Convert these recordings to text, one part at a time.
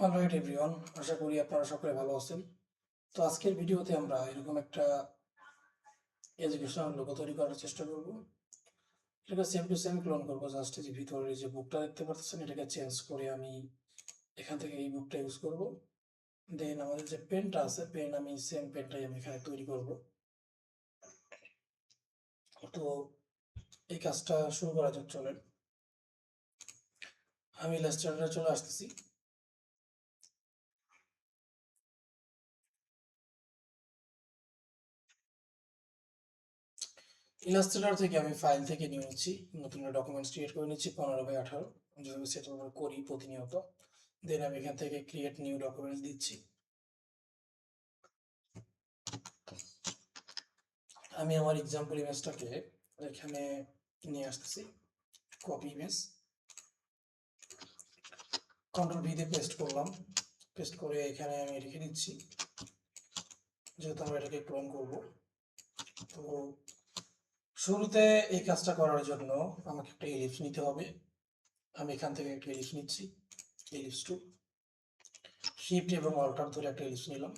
Alright everyone, আশা করি আপনারা সকলে ভালো আছেন। তো আজকের ভিডিওতে আমরা এরকম একটা এডুকেশনাল লোগো তৈরি করার চেষ্টা করব। এটাকে সেম টু সেম ক্লোন করবো। জাস্ট যে ভিতরে যে বুকটা দেখতে পাচ্ছেন এটাকে চেঞ্জ করে আমি এখান থেকে এই বুকটা ইউজ করব। দেন আমাদের যে পেনটা আছে, পেন আমি সেম পেনটাই আমি এখানে তৈরি করব। তো এই কাজটা শুরু করা যাক, চলেন। আমি ইলাস্ট্রেটরে চলে আসতেছি। ইলাস্ট্রেটর থেকে আমি ফাইল থেকে নিয়ে নিচ্ছি, নতুন ডকুমেন্টস ক্রিয়েট করে নিচ্ছি 15/18, যেভাবে সেটা আমরা করি প্রতিনিয়ত। দেন আমি এখান থেকে ক্রিয়েট নিউ ডকুমেন্টস দিচ্ছি। আমি আমার এক্সাম্পল ইমেজটাকে এখানে নিয়ে আসতেছি, কপি ইমেজ, কন্ট্রোল ভি দিয়ে পেস্ট করলাম। পেস্ট করে এখানে আমি রেখে দিচ্ছি, যেহেতু আমরা এটাকে ক্লোন করব। তো শুরুতে এই কাজটা করার জন্য আমাকে একটা এলিপস নিতে হবে। আমি এখান থেকে একটা এলিপস নিচ্ছি, এলিপস টু, শিফট এবং অল্টার ধরে একটা এলিপস নিলাম।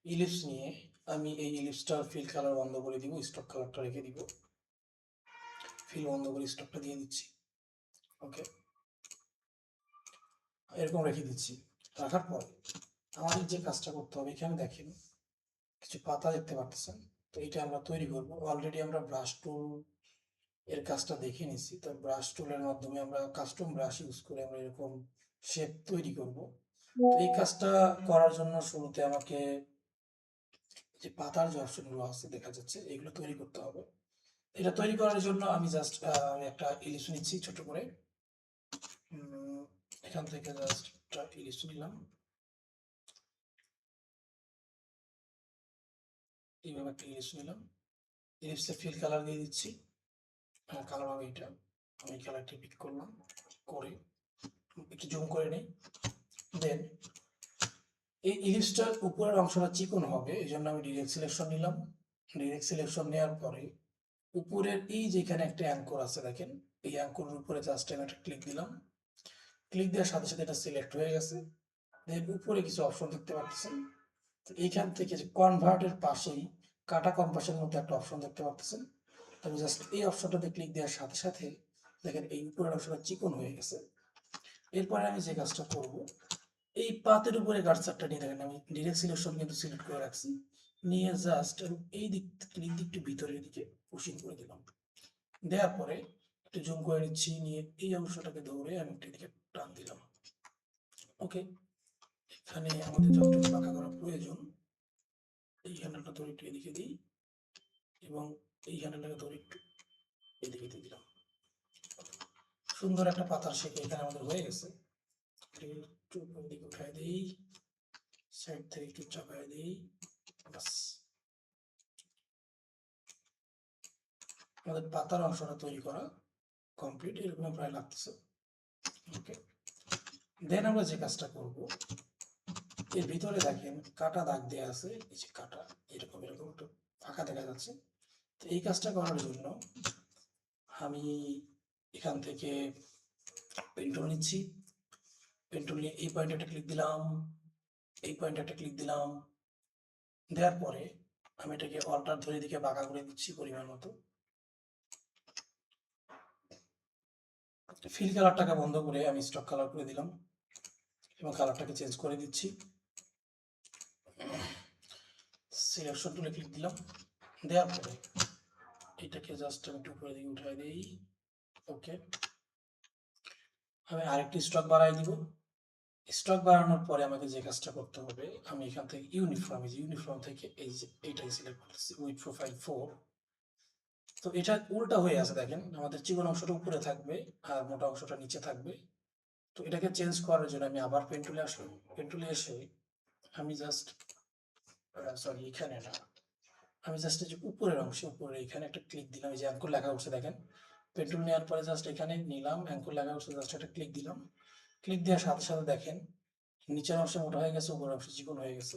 ইলিপস নিয়ে আমি এই ইলিপসটার ফিল কালার বন্ধ করে দিব, স্টক কালারটা রেখে দিব। ফিল বন্ধ করে স্টকটা দিয়ে দিচ্ছি। ওকে, এরকম রেখে দিচ্ছি। রাখার পর আমাদের যে কাজটা করতে হবে, এখানে দেখেন কিছু পাতা দেখতে পাচ্ছেন। তো এটা আমরা তৈরি করব। অলরেডি আমরা ব্রাশ টুল এর কাজটা দেখে নিছি। তো ব্রাশ টুলের মাধ্যমে আমরা কাস্টম ব্রাশ ইউজ করে আমরা এরকম শেপ তৈরি করব। তো এই কাজটা করার জন্য শুরুতে আমাকে যে পাতার যে অপশনগুলো আছে দেখা যাচ্ছে, এগুলো তৈরি করতে হবে। এটা তৈরি করার জন্য আমি জাস্ট একটা ইলিশ নিচ্ছি ছোট করে। এখান থেকে জাস্ট একটা ইলিশ নিলাম, এইভাবে একটা ইলিশ নিলাম। ইলিশে ফিল কালার দিয়ে দিচ্ছি। কালার হবে এটা, আমি কালারটি পিক করলাম, করে একটু জুম করে নিই। দেন এই ইলিশটার উপরের অংশটা চিকন হবে, এই জন্য আমি ডিরেক্ট সিলেকশন নিলাম। ডিরেক্ট সিলেকশন নেওয়ার পরে উপরের এই যেখানে একটা অ্যাঙ্কর আছে দেখেন, এই অ্যাঙ্করের উপরে জাস্ট আমি একটা ক্লিক দিলাম। ক্লিক দেওয়ার সাথে সাথে এটা সিলেক্ট হয়ে গেছে। দেন উপরে কিছু অপশন দেখতে পাচ্ছেন। তো এইখান থেকে যে কনভার্টের পাশেই কাটা কম্পাসের মধ্যে একটা অপশন দেখতে পাচ্ছেন। আমি জাস্ট এই অপশনটাতে ক্লিক দেওয়ার সাথে সাথে দেখেন এই উপরের অংশটা চিকন হয়ে গেছে। এরপরে আমি যে কাজটা করব, এই পাতের উপরে কার্সারটা নিয়ে দেখেন আমি ডিরেক্ট সিলেকশন কিন্তু সিলেক্ট করে রাখছি, নিয়ে জাস্ট এই দিক ক্লিক দিয়ে একটু ভিতরের দিকে পুশিং করে দিলাম। দেওয়ার পরে একটু জুম করে নিচ্ছি, নিয়ে এই অংশটাকে ধরে আমি একটু এদিকে টান দিলাম। ওকে, এখানে আমাদের যতটুকু বাঁকা করা প্রয়োজন, এই হ্যান্ডেলটা ধরে একটু এদিকে দিই এবং এই হ্যান্ডেলটাকে ধরে একটু এদিকে দিয়ে দিলাম। সুন্দর একটা পাতার শেপ এখানে আমাদের হয়ে গেছে। একটু এদিকে উঠাই দিই, সাইড থেকে একটু চাপাই দিই, বাস আমাদের পাতার অংশটা তৈরি করা কমপ্লিট। এরকম প্রায় লাগতেছে। ওকে, দেন আমরা যে কাজটা করব, এর ভিতরে দেখেন কাটা দাগ দেওয়া আছে, এই যে কাটা এরকম এরকম একটু ফাঁকা দেখা যাচ্ছে। তো এই কাজটা করার জন্য আমি এখান থেকে পেন টুল নিচ্ছি। পেন টুল নিয়ে এই পয়েন্টে একটা ক্লিক দিলাম, এই পয়েন্টে একটা ক্লিক দিলাম। দেওয়ার পরে আমি এটাকে অল্টার ধরে দিকে বাঁকা করে দিচ্ছি পরিমাণ মতো। ফিল কালারটাকে বন্ধ করে আমি স্টক কালার করে দিলাম এবং কালারটাকে চেঞ্জ করে দিচ্ছি। সিলেকশন টুলে ক্লিক দিলাম। দেওয়ার পরে এটাকে জাস্ট আমি একটু উপরে দিকে উঠাই দিই। ওকে, আমি আরেকটি স্টক বাড়াই দিব। স্টক বাড়ানোর পরে আমাকে যে কাজটা করতে হবে, আমি এখান থেকে ইউনিফর্ম থেকে এই যে এইটাই সিলেক্ট করতেছি, উইথ প্রোফাইল 4। তো এটা উল্টা হয়ে আছে দেখেন, আমাদের চিকন অংশটা উপরে থাকবে আর মোটা অংশটা নিচে থাকবে। তো এটাকে চেঞ্জ করার জন্য আমি আবার পেন টুলে আসলাম। পেন টুলে এসে আমি জাস্ট সরি এখানে না, আমি জাস্ট এই যে উপরের অংশে উপরে এখানে একটা ক্লিক দিলাম। এই যে অ্যাঙ্কর লেখা উঠছে দেখেন, পেন টুল নেওয়ার পরে জাস্ট এখানে নিলাম, অ্যাঙ্কর লেখা উঠছে, জাস্ট একটা ক্লিক দিলাম। ক্লিক দেওয়ার সাথে সাথে দেখেন নিচের অংশ মোটা হয়ে গেছে, উপরের অংশ চিকন হয়ে গেছে।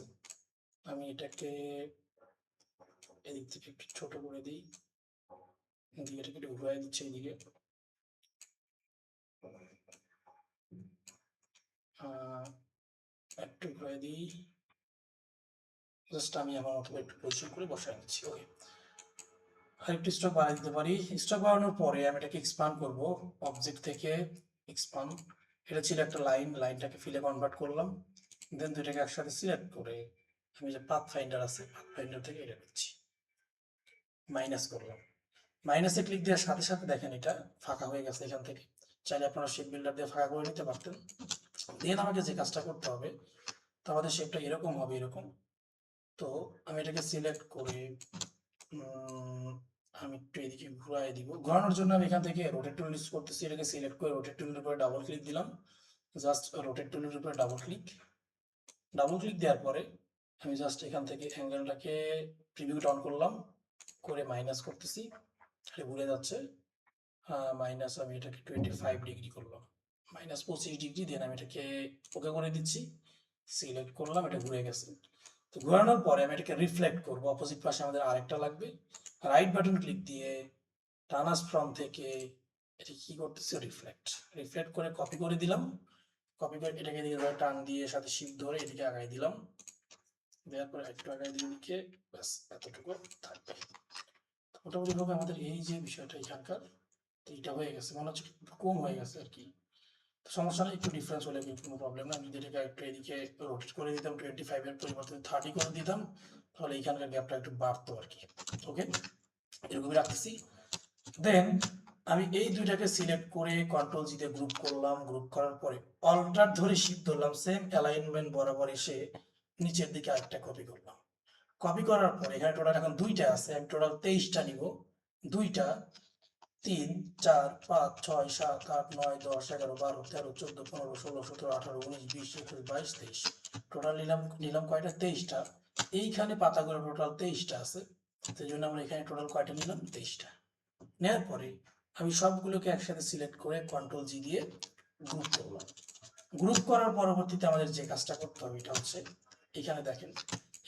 আমি এটাকে এদিক থেকে একটু ছোট করে দিই, দিয়ে এটাকে একটু ঘুরাই দিচ্ছি এইদিকে। একটু ঘুরে দিই, জাস্ট আমি আমার মতো একটু পরিশ্রম করে বসায় নিচ্ছি। ওকে, আরেকটু স্টক বাড়াই দিতে পারি। স্টক বাড়ানোর পরে আমি এটাকে এক্সপান্ড করব, অবজেক্ট থেকে এক্সপান্ড। এটা ছিল একটা লাইন, লাইনটাকে ফিলে কনভার্ট করলাম, দেন দুইটাকে একসাথে সিলেক্ট করে আমি যে পাথ ফাইন্ডার আছে, পাথ ফাইন্ডার থেকে এটা নিচ্ছি, মাইনাস করলাম। মাইনাসে ক্লিক দেওয়ার সাথে সাথে দেখেন এটা ফাঁকা হয়ে গেছে এখান থেকে। চাইলে আপনারা শেপ বিল্ডার দিয়ে ফাঁকা করে নিতে পারতেন। দেন আমাকে যে কাজটা করতে হবে, তো আমাদের শেপটা এরকম হবে, এরকম। তো আমি এটাকে সিলেক্ট করে আমি একটু এদিকে ঘুরাই দিব। ঘোরানোর জন্য আমি এখান থেকে রোটেট টুল ইউজ করতেছি, এটাকে সিলেক্ট করে রোটেট টুলের উপরে ডাবল ক্লিক দিলাম, জাস্ট রোটেট টুলের উপরে ডাবল ক্লিক দেওয়ার পরে আমি জাস্ট এখান থেকে অ্যাঙ্গেলটাকে প্রিভিউটা অন করলাম, করে মাইনাস করতেছি, ঘুরে যাচ্ছে। মাইনাস আমি এটাকে 25 ডিগ্রি করলাম, মাইনাস 25 ডিগ্রি। দেন আমি এটাকে ওকে করে দিচ্ছি, সিলেক্ট করলাম, এটা ঘুরে গেছে। তো ঘোরানোর পরে আমি এটাকে রিফ্লেক্ট করবো, অপোজিট পাশে আমাদের আরেকটা লাগবে। রাইট বাটন ক্লিক দিয়ে ট্রান্সফর্ম থেকে এটা কি করতেছে, রিফ্লেক্ট করে কপি করে দিলাম। কপি করে এটাকে দিয়ে টান দিয়ে সাথে শিফট ধরে এদিকে আগাই দিলাম, দেওয়ার পরে একটু আগাই দিয়ে দিকে, ব্যাস এতটুকু থাকবে। মোটামুটি ভাবে আমাদের এই যে বিষয়টা এখানকার এইটা হয়ে গেছে, মনে হচ্ছে একটু কম হয়ে গেছে আর কি। সমস্যা নেই, একটু ডিফারেন্স হলে কিন্তু কোনো প্রবলেম না। আমি যদি এটাকে একটু এদিকে রোটেট করে দিতাম, 25 এর পরিবর্তে 30 করে দিতাম, তাহলে এইখানকার গ্যাপটা একটু বাড়তো আর কি। ওকে, এরকমই রাখতেছি। দেন আমি এই দুইটাকে সিলেক্ট করে কন্ট্রোল জি দিয়ে গ্রুপ করলাম, গ্রুপ করার পরে অল্টার ধরে শিফট ধরলাম, সেম অ্যালাইনমেন্ট বরাবর এসে নিচের দিকে আরেকটা কপি করলাম। কপি করার পরে এখানে টোটাল এখন 2টা আছে, আমি টোটাল 23টা নিব। 2টা 3 4 5 6 7 8 9 10 11 12 13 14 15 16 17 18 19 20 21 22 23, টোটাল নিলাম কয়টা, 23টা। এইখানে পাতাগুলো টোটাল 23টা আছে, সেই জন্য আমরা এখানে টোটাল কয়টা নিলাম, 23টা। নেওয়ার পরে আমি সবগুলোকে একসাথে সিলেক্ট করে কন্ট্রোল জি দিয়ে গ্রুপ করলাম। গ্রুপ করার পরবর্তীতে আমাদের যে কাজটা করতে হবে এটা হচ্ছে, এখানে দেখেন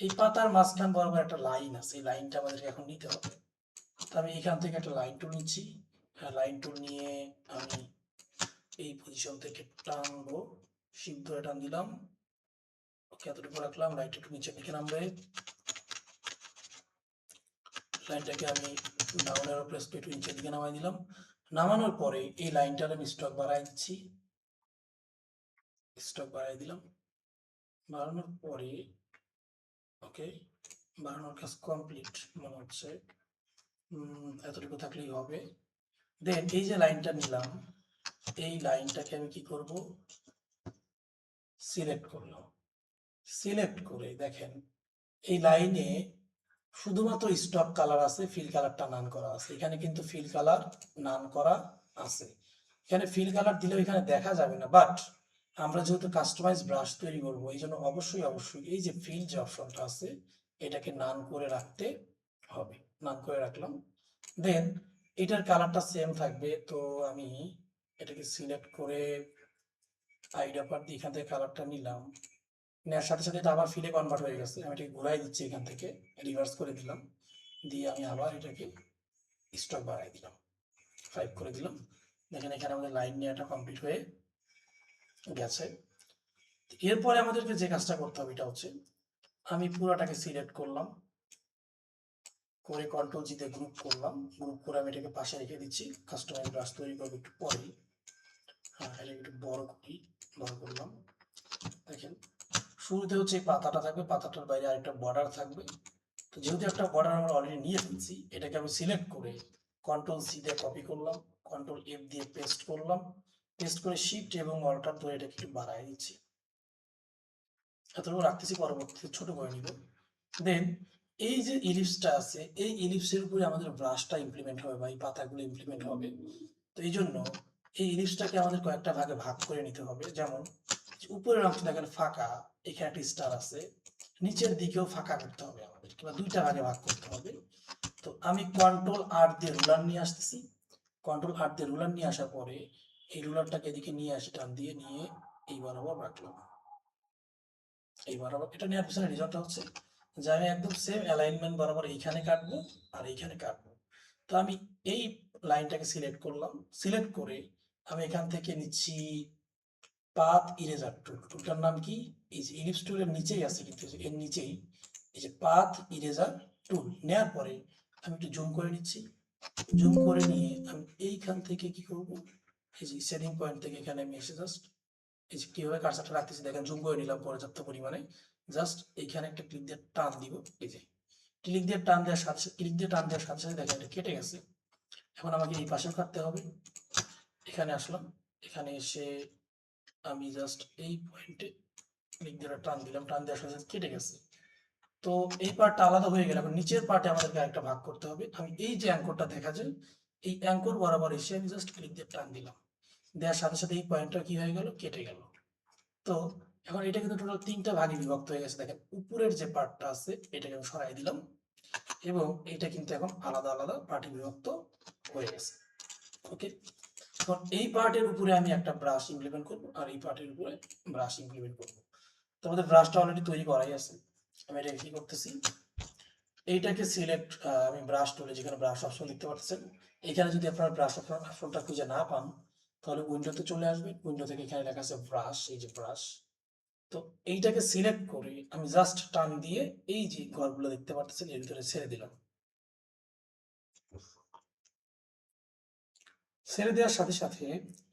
এই পাতার মাঝখান বরাবর একটা লাইন আছে, এই লাইনটা আমাদেরকে এখন নিতে হবে। তো আমি এখান থেকে একটা লাইন টুল নিচ্ছি, লাইন টুল নিয়ে আমি এই পজিশন থেকে টানবো, শিফট ধরে টান দিলাম, ওকে এতটুকু রাখলাম। লাইনটা একটু নিচের দিকে নামবে, লাইনটাকে আমি ডাউন অ্যারো প্রেস করে একটু নিচের দিকে নামাই দিলাম। নামানোর পরে এই লাইনটার আমি স্টক বাড়াই দিচ্ছি, স্টক বাড়াই দিলাম। বাড়ানোর পরে ওকে, বাড়ানোর কাজ কমপ্লিট মনে হচ্ছে, এতটুকু থাকলেই হবে। দেন এই যে লাইনটা নিলাম, এই লাইনটাকে আমি কি করব, সিলেক্ট করলাম। সিলেক্ট করে দেখেন এই লাইনে শুধুমাত্র স্টক কালার আছে, ফিল কালারটা নান করা আছে। এখানে কিন্তু ফিল কালার নান করা আছে, এখানে ফিল কালার দিলেও এখানে দেখা যাবে না। বাট আমরা যেহেতু কাস্টমাইজ ব্রাশ তৈরি করবো, এই জন্য অবশ্যই এই যে ফিল যে অপশনটা আছে এটাকে নান করে রাখতে হবে, নান করে রাখলাম। দেন এটার কালারটা সেম থাকবে, তো আমি এটাকে সিলেক্ট করে আইডিয়া পার দিয়ে এখান থেকে কালারটা নিলাম, নেওয়ার সাথে সাথে এটা আবার ফিলে কনভার্ট হয়ে গেছে। আমি এটাকে ঘুরাই দিচ্ছি, এখান থেকে রিভার্স করে দিলাম, দিয়ে আমি আবার এটাকে স্টক বাড়াই দিলাম, 5 করে দিলাম। দেখেন এখানে আমাদের লাইন নেওয়াটা কমপ্লিট হয়ে গেছে। এরপরে আমাদেরকে যে কাজটা করতে হবে এটা হচ্ছে, আমি পুরোটাকে সিলেক্ট করলাম, করে কন্ট্রোল জিতে গ্রুপ করলাম, গ্রুপ করে আমি এটাকে পাশে রেখে দিচ্ছি। কাস্টমাইজ ব্রাশ তৈরি করবো একটু পরেই, হ্যাঁ এটাকে একটু বড় করি, বড় করলাম। দেখেন শুরুতে হচ্ছে এই পাতাটা থাকবে, পাতাটার বাইরে আরেকটা বর্ডার থাকবে। তো যেহেতু একটা বর্ডার আমরা অলরেডি নিয়ে ফেলছি, এটাকে আমি সিলেক্ট করে কন্ট্রোল সি দিয়ে কপি করলাম, কন্ট্রোল এফ দিয়ে পেস্ট করলাম, পেস্ট করে শিফট এবং অল্টার ধরে এটাকে একটু বাড়াই দিচ্ছি, এতটুকু রাখতেছি, পরবর্তীতে ছোট করে নিব। দেন এই যে ইলিপসটা আছে, এই ইলিপসের উপরে আমাদের ব্রাশটা ইমপ্লিমেন্ট হবে বা এই পাতাগুলো ইমপ্লিমেন্ট হবে। তো এই জন্য এই ইলিপসটাকে আমাদের কয়েকটা ভাগে ভাগ করে নিতে হবে। যেমন উপরের অংশ দেখেন ফাঁকা, এখানে একটা স্টার আছে, নিচের দিকেও ফাঁকা করতে হবে আমাদের, কিংবা 2টা ভাগে ভাগ করতে হবে। তো আমি কন্ট্রোল আর দিয়ে রুলার নিয়ে আসতেছি, কন্ট্রোল আর দিয়ে রুলার নিয়ে আসার পরে এই রুলারটাকে এদিকে নিয়ে আসি, টান দিয়ে নিয়ে এই বরাবর রাখলাম। এই বরাবর এটা নেওয়ার পিছনে রিজনটা হচ্ছে যে আমি একদম সেম অ্যালাইনমেন্ট বরাবর এইখানে কাটবো আর এইখানে কাটবো। তো আমি এই লাইনটাকে সিলেক্ট করলাম, সিলেক্ট করে আমি এখান থেকে নিচ্ছি পাথ ইরেজার টুল, টুলটার নাম কি? এই যে ইলিপস টুলের নিচেই আছে, কিন্তু এর নিচেই এই যে পাথ ইরেজার টুল। নেওয়ার পরে আমি একটু জুম করে নিচ্ছি। জুম করে নিয়ে আমি এইখান থেকে কি করব, এই যে সেটিং পয়েন্ট থেকে এখানে আমি এসে জাস্ট এই যে কিভাবে কার্সারটা রাখতেছি দেখেন, জুম করে নিলাম পর্যাপ্ত পরিমাণে। জাস্ট এইখানে একটা ক্লিক দিয়ে টান দিব। এই যে ক্লিক দিয়ে টান দেওয়ার সাথে সাথে, ক্লিক দিয়ে টান দেওয়ার সাথে সাথে দেখেন এটা কেটে গেছে। এখন আমাকে এই পাশেও কাটতে হবে। এখানে আসলাম, এখানে এসে আমি জাস্ট এই পয়েন্টে ক্লিক দিয়ে টান দিলাম, টান দেওয়ার সাথে সাথে কেটে গেছে। তো এই পার্টটা আলাদা হয়ে গেল। এখন নিচের পার্টে আমাদেরকে একটা ভাগ করতে হবে। আমি এই যে অ্যাঙ্করটা দেখা যায়, এই অ্যাঙ্কর বরাবর এসে আমি জাস্ট ক্লিক দিয়ে টান দিলাম, দেওয়ার সাথে সাথে এই পয়েন্টটা কি হয়ে গেল, কেটে গেল। তো এখন এটা কিন্তু টোটাল 3টা ভাগে বিভক্ত হয়ে গেছে। দেখেন উপরের যে পার্টটা আছে এটাকে আমি সরাই দিলাম, এবং এটা কিন্তু এখন আলাদা আলাদা পার্টে বিভক্ত হয়ে গেছে। ওকে, এখন এই পার্টের উপরে আমি একটা ব্রাশ ইমপ্লিমেন্ট করব, আর এই পার্টের উপরে ব্রাশ ইমপ্লিমেন্ট করব। তো আমাদের ব্রাশটা অলরেডি তৈরি করাই আছে। আমি এটা কি করতেছি, এইটাকে সিলেক্ট, আমি ব্রাশ টুলে যেখানে ব্রাশ অপশন দেখতে পাচ্ছেন, এখানে যদি আপনার ব্রাশ অপশনটা খুঁজে না পান তাহলে উইন্ডোতে চলে আসবেন। উইন্ডো থেকে এখানে লেখা আছে ব্রাশ, এই যে ব্রাশ। তো এইটাকে সিলেক্ট করে আমি জাস্ট টান দিয়ে এই যে ঘরগুলো দেখতে পাচ্ছেন এর ভিতরে ছেড়ে দিলাম। ছেড়ে দেওয়ার সাথে সাথে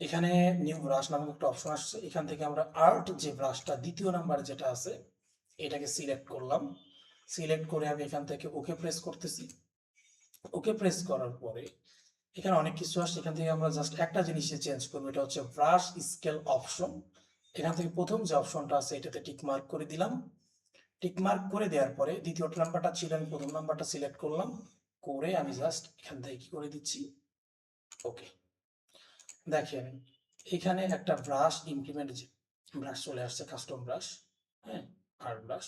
এখানে নিউ ব্রাশ নামক একটা অপশন আসছে। এখান থেকে আমরা আর্ট যে ব্রাশটা দ্বিতীয় নাম্বার যেটা আছে এটাকে সিলেক্ট করলাম। সিলেক্ট করে আমি এখান থেকে ওকে প্রেস করতেছি। ওকে প্রেস করার পরে এখানে অনেক কিছু আসছে, এখান থেকে আমরা জাস্ট একটা জিনিসে চেঞ্জ করবো, এটা হচ্ছে ব্রাশ স্কেল অপশন। এখান থেকে প্রথম যে অপশনটা আছে এটাতে টিক মার্ক করে দিলাম। টিক মার্ক করে দেওয়ার পরে দ্বিতীয় নাম্বারটা ছিল, আমি প্রথম নাম্বারটা সিলেক্ট করলাম, করে আমি জাস্ট এখান থেকে কি করে দিচ্ছি, ওকে। দেখেন এখানে একটা ব্রাশ ইমপ্লিমেন্ট ব্রাশ চলে আসছে, কাস্টম ব্রাশ, হ্যাঁ, আর্ট ব্রাশ।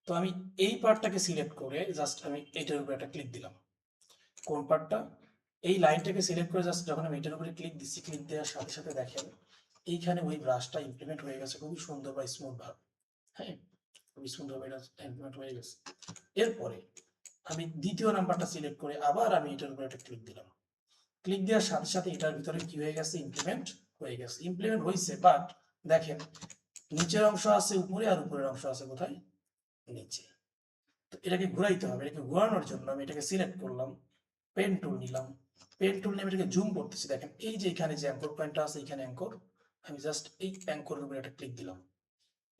তো আমি এই পার্টটাকে সিলেক্ট করে জাস্ট আমি এটার উপরে একটা ক্লিক দিলাম। কোন পার্টটা? এই লাইনটাকে সিলেক্ট করে জাস্ট যখন আমি এটার উপরে ক্লিক দিচ্ছি, ক্লিক দেওয়ার সাথে সাথে দেখেন এইখানে ওই ব্রাশটা ইমপ্লিমেন্ট হয়ে গেছে খুবই সুন্দর বা স্মুথ ভাবে, হ্যাঁ, খুবই সুন্দর ভাবে এটা ইমপ্লিমেন্ট হয়ে গেছে। এরপরে আমি দ্বিতীয় নাম্বারটা সিলেক্ট করে আবার আমি এটার উপরে একটা ক্লিক দিলাম। ক্লিক দেওয়ার সাথে সাথে এটার ভিতরে কি হয়ে গেছে, ইমপ্লিমেন্ট হয়ে গেছে। ইমপ্লিমেন্ট হয়েছে, বাট দেখেন নিচের অংশ আছে উপরে আর উপরের অংশ আছে কোথায়, নিচে। তো এটাকে ঘুরাইতে হবে। এটাকে ঘোরানোর জন্য আমি এটাকে সিলেক্ট করলাম, পেন টুল নিলাম, পেন টুল নিয়ে আমি এটাকে জুম করতেছি। দেখেন এই যে এখানে যে অ্যাঙ্কর পয়েন্টটা আছে, এখানে অ্যাঙ্কর, আমি জাস্ট এই অ্যাঙ্করের উপরে একটা ক্লিক দিলাম।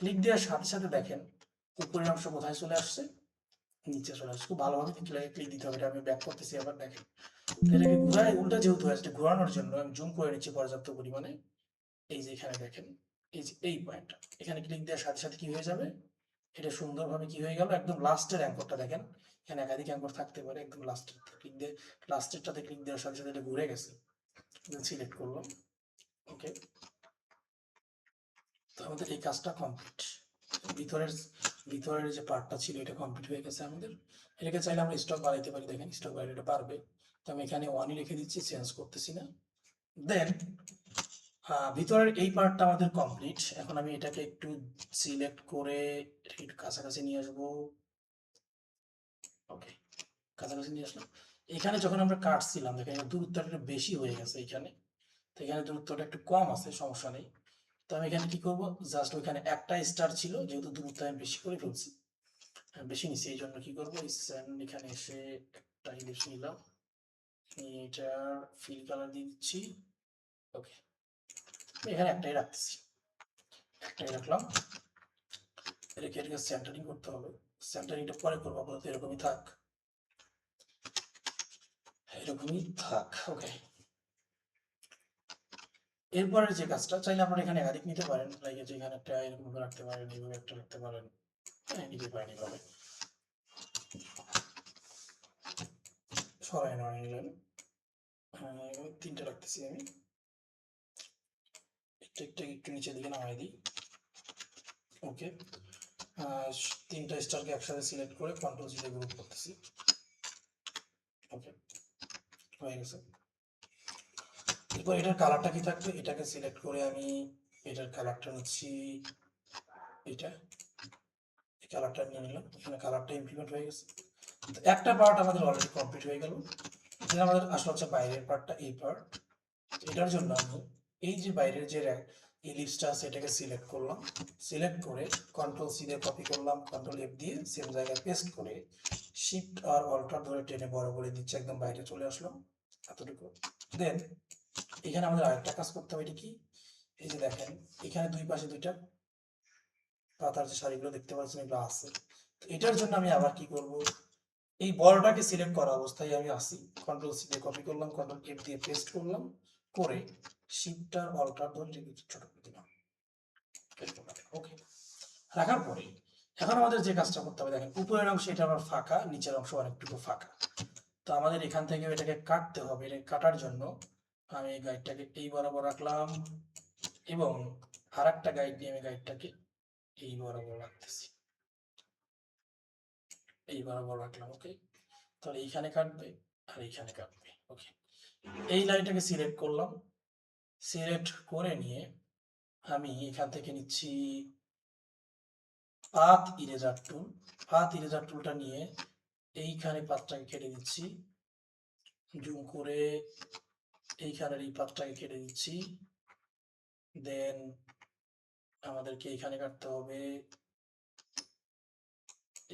ক্লিক দেওয়ার সাথে সাথে দেখেন উপরের অংশ কোথায় চলে আসছে, নিচে চলে আসছে। খুব ভালোভাবে ক্লিক দিতে হবে। এটা আমি ব্যাক করতেছি আবার, দেখেন এটাকে ঘুরাই উল্টা যেহেতু হয়েছে, ঘোরানোর জন্য আমি জুম করে নিচ্ছি পর্যাপ্ত পরিমাণে। এই যে এখানে দেখেন এই যে এই পয়েন্টটা, এখানে ক্লিক দেওয়ার সাথে সাথে কি হয়ে যাবে, এটা সুন্দরভাবে কি হয়ে গেল, একদম লাস্টের অ্যাঙ্করটা দেখেন, এখানে একাধিক অ্যাঙ্কর থাকতে পারে, একদম লাস্টের ক্লিক দিয়ে লাস্টেরটাতে ক্লিক দেওয়ার সাথে সাথে এটা ঘুরে গেছে। সিলেক্ট করলাম, ওকে। তো আমাদের এই কাজটা কমপ্লিট। ভিতরের ভিতরের যে পার্টটা ছিল এটা কমপ্লিট হয়ে গেছে আমাদের। এটাকে চাইলে আমরা স্টক বাড়াইতে পারি, দেখেন স্টক বাড়াইতে পারবে। তো আমি এখানে 1ই রেখে দিচ্ছি, চেঞ্জ করতেছি না। দেন ভিতরের এই পার্টটা আমাদের কমপ্লিট। এখন আমি এটাকে একটু সিলেক্ট করে এটাকে একটু কাছাকাছি নিয়ে আসবো, ওকে, কাছাকাছি নিয়ে আসলাম। এখানে যখন আমরা কাটছিলাম দেখেন দূরত্বটা একটু বেশি হয়ে গেছে এখানে, তো এখানে দূরত্বটা একটু কম আছে, সমস্যা নেই। তো আমি এখানে কি করব, জাস্ট ওইখানে একটা স্টার ছিল, যেহেতু দূরত্ব আমি বেশি করে ফেলছি, বেশি নিচ্ছি, এই জন্য কি করবো, এখানে এসে একটা ইলিপস নিলাম, এটার ফিল কালার দিয়ে দিচ্ছি, ওকে। এখানে একটাই রাখতেছি, একটাই রাখলাম। রেখে এটাকে সেন্টারিং করতে হবে। সেন্টারিংটা পরে করবো, আপাতত এরকমই থাক, এরকমই থাক, ওকে। এরপরের যে কাজটা, চাইলে আপনারা এখানে একাধিক নিতে পারেন, লাইক এখানে একটা এরকম রাখতে পারেন, এইভাবে একটা রাখতে পারেন, হ্যাঁ, নিতে পারেন এইভাবে, সরাই নয় নিলেন। 3টা রাখতেছি আমি, একটু নিচের দিকে নামাই দিই, ওকে। 3টা স্টারকে একসাথে সিলেক্ট করে কন্ট্রোল সিতে গ্রুপ করতেছি, ওকে, হয়ে গেছে। এরপর এটার কালারটা কি থাকবে, এটাকে সিলেক্ট করে আমি এটার কালারটা নিচ্ছি, এটা এই কালারটা নিয়ে নিলাম। এখানে কালারটা ইমপ্লিমেন্ট হয়ে গেছে। তো একটা পার্ট আমাদের অলরেডি কমপ্লিট হয়ে গেল। এখানে আমাদের আসলে হচ্ছে বাইরের পার্টটা, এই পার্ট। এটার জন্য আমি এই যে বাইরের যে ইলিপসটা আছে এটাকে সিলেক্ট করলাম, সিলেক্ট করে কন্ট্রোল সি দিয়ে কপি করলাম, কন্ট্রোল এফ দিয়ে সেম জায়গায় পেস্ট করে শিফট আর অল্টার ধরে টেনে বড় করে দিচ্ছি, একদম বাইরে চলে আসলো এতটুকু। দেন এখানে আমাদের আরেকটা কাজ করতে হবে, এটা কি, এই যে দেখেন এখানে দুই পাশে দুইটা পাতার যে শাড়িগুলো দেখতে পাচ্ছেন এগুলো আছে। তো এটার জন্য আমি আবার কি করব, এই বড়টাকে সিলেক্ট করা অবস্থায় আমি আসি, কন্ট্রোল সি দিয়ে কপি করলাম, কন্ট্রোল এফ দিয়ে পেস্ট করলাম, করে শিফট আর অল্টার ধরে ছোট করে দিলাম। ওকে, রাখার পরে এখন আমাদের যে কাজটা করতে হবে, দেখেন উপরের অংশ এটা আমার ফাঁকা, নিচের অংশ অনেকটুকু ফাঁকা। তো আমাদের এখান থেকে এটাকে কাটতে হবে। এটা কাটার জন্য আমি এই গাইডটাকে এই বরাবর রাখলাম এবং আর একটা গাইড নিয়ে আমি গাইডটাকে এই বরাবর রাখতেছি, এই বরাবর রাখলাম। ওকে, তাহলে এইখানে কাটবে আর এইখানে কাটবে। ওকে, এই লাইনটাকে সিলেক্ট করলাম, সিলেক্ট করে নিয়ে আমি এখান থেকে নিচ্ছি পাথ ইরেজার টুল, পাথ ইরেজার টুলটা নিয়ে এইখানে পাথটাকে কেটে দিচ্ছি, জুম করে এইখানের এই পাথটাকে কেটে দিচ্ছি। দেন আমাদেরকে এইখানে কাটতে হবে,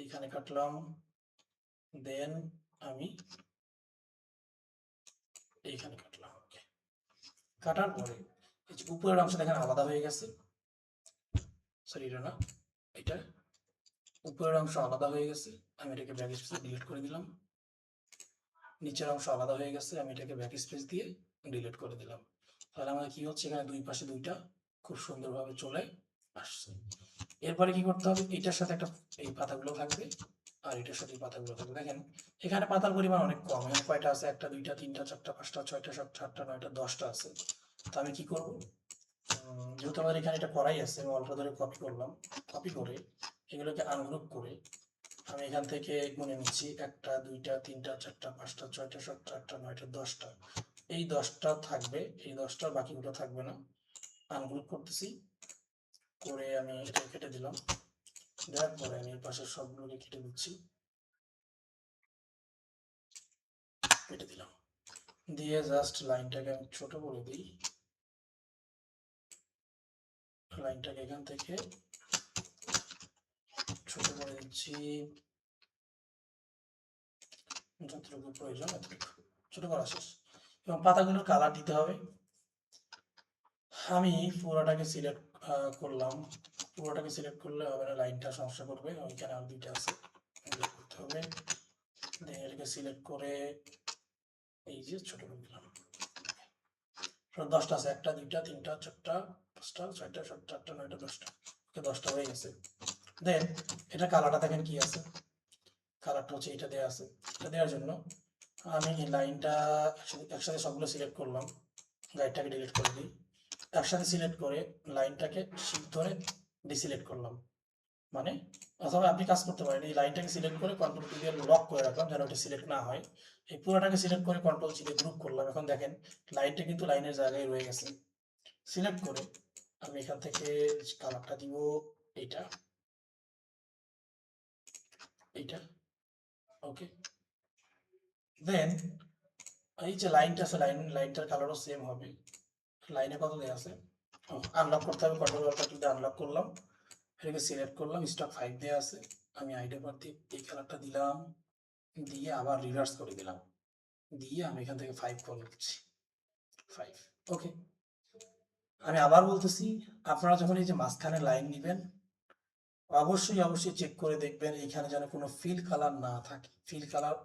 এইখানে কাটলাম। দেন আমি এইখানে কাটলাম। কাটার পরে এই যে উপরের অংশ দেখেন আলাদা হয়ে গেছে, সরি এটা না, এটা উপরের অংশ আলাদা হয়ে গেছে, আমি এটাকে ব্যাক স্পেস ডিলিট করে দিলাম। নিচের অংশ আলাদা হয়ে গেছে, আমি এটাকে ব্যাক স্পেস দিয়ে ডিলিট করে দিলাম। তাহলে আমাদের কি হচ্ছে, এখানে দুই পাশে দুইটা খুব সুন্দরভাবে চলে আসছে। এরপরে কি করতে হবে, এটার সাথে একটা এই পাতাগুলো থাকবে আর এটার সাথে পাতাগুলো থাকবে। দেখেন এখানে পাতার পরিমাণ অনেক কম, এখানে কয়টা আছে, একটা দুইটা তিনটা চারটা পাঁচটা ছয়টা সাতটা আটটা নয়টা 10টা আছে। তো আমি কি করব, যেহেতু আমাদের এখানে এটা করাই আছে, আমি অল্প ধরে কপি করলাম, কপি করে এগুলোকে আনগ্রুপ করে আমি এখান থেকে গুনে নিচ্ছি, একটা দুইটা তিনটা চারটা পাঁচটা ছয়টা সাতটা আটটা নয়টা 10টা, এই 10টা থাকবে, এই 10টার বাকিগুলো থাকবে না। আনগ্রুপ করতেছি, করে আমি এটা কেটে দিলাম, দেওয়ার পরে আমি পাশের সবগুলোকে কেটে দিচ্ছি, কেটে দিলাম, দিয়ে জাস্ট লাইনটাকে আমি ছোট করে দিই, লাইনটাকে এখান থেকে ছোট করে দিচ্ছি, যতটুকু প্রয়োজন এতটুকু ছোট করা শেষ। এবং পাতাগুলোর কালার দিতে হবে, আমি পুরোটাকে সিলেক্ট করলাম, পুরোটাকে সিলেক্ট করলে হবে না, লাইনটা সমস্যা করবে, ওইখানে আর দুইটা আছে করতে হবে। দেন এটাকে সিলেক্ট করে এই যে ছোট করে দিলাম, 10টা আছে, একটা দুইটা তিনটা চারটা পাঁচটা ছয়টা সাতটা আটটা নয়টা 10টা, 10টা হয়ে গেছে। দেন এটা কালারটা দেখেন কি আছে, কালারটা হচ্ছে এটা দেওয়া আছে। এটা দেওয়ার জন্য আমি এই লাইনটা একসাথে সবগুলো সিলেক্ট করলাম, গাইডটাকে ডিলিট করে দিই, একসাথে সিলেক্ট করে লাইনটাকে শিফট ধরে ডিসিলেক্ট করলাম। মানে অথবা আপনি কাজ করতে পারেন, এই লাইনটাকে সিলেক্ট করে কন্ট্রোল কি দিয়ে লক করে রাখলাম যেন ওটা সিলেক্ট না হয়, এই পুরোটাকে সিলেক্ট করে কন্ট্রোল সি দিয়ে গ্রুপ করলাম। এখন দেখেন লাইনটা কিন্তু লাইনের জায়গায় রয়ে গেছে। সিলেক্ট করে আমি এখান থেকে কালারটা দিব এইটা, এইটা। ওকে, দেন এই যে লাইনটা আছে, লাইনটার কালারও সেম হবে। লাইনে কত দেওয়া আছে, আনলক করতে হবে, কন্ট্রোল অল্টার দিয়ে আনলক করলাম, এটাকে সিলেক্ট করলাম, স্টক 5 দেওয়া আছে, আমি আইডিয়া বার দিয়ে এই কালারটা দিলাম, দিয়ে আবার রিভার্স করে দিলাম, দিয়ে আমি এখান থেকে 5 করে দিচ্ছি, 5। ওকে, আমি আবার বলতেছি, আপনারা যখন এই যে মাঝখানে লাইন নেবেন অবশ্যই চেক করে দেখবেন এখানে যেন কোনো ফিল কালার না থাকে। ফিল কালার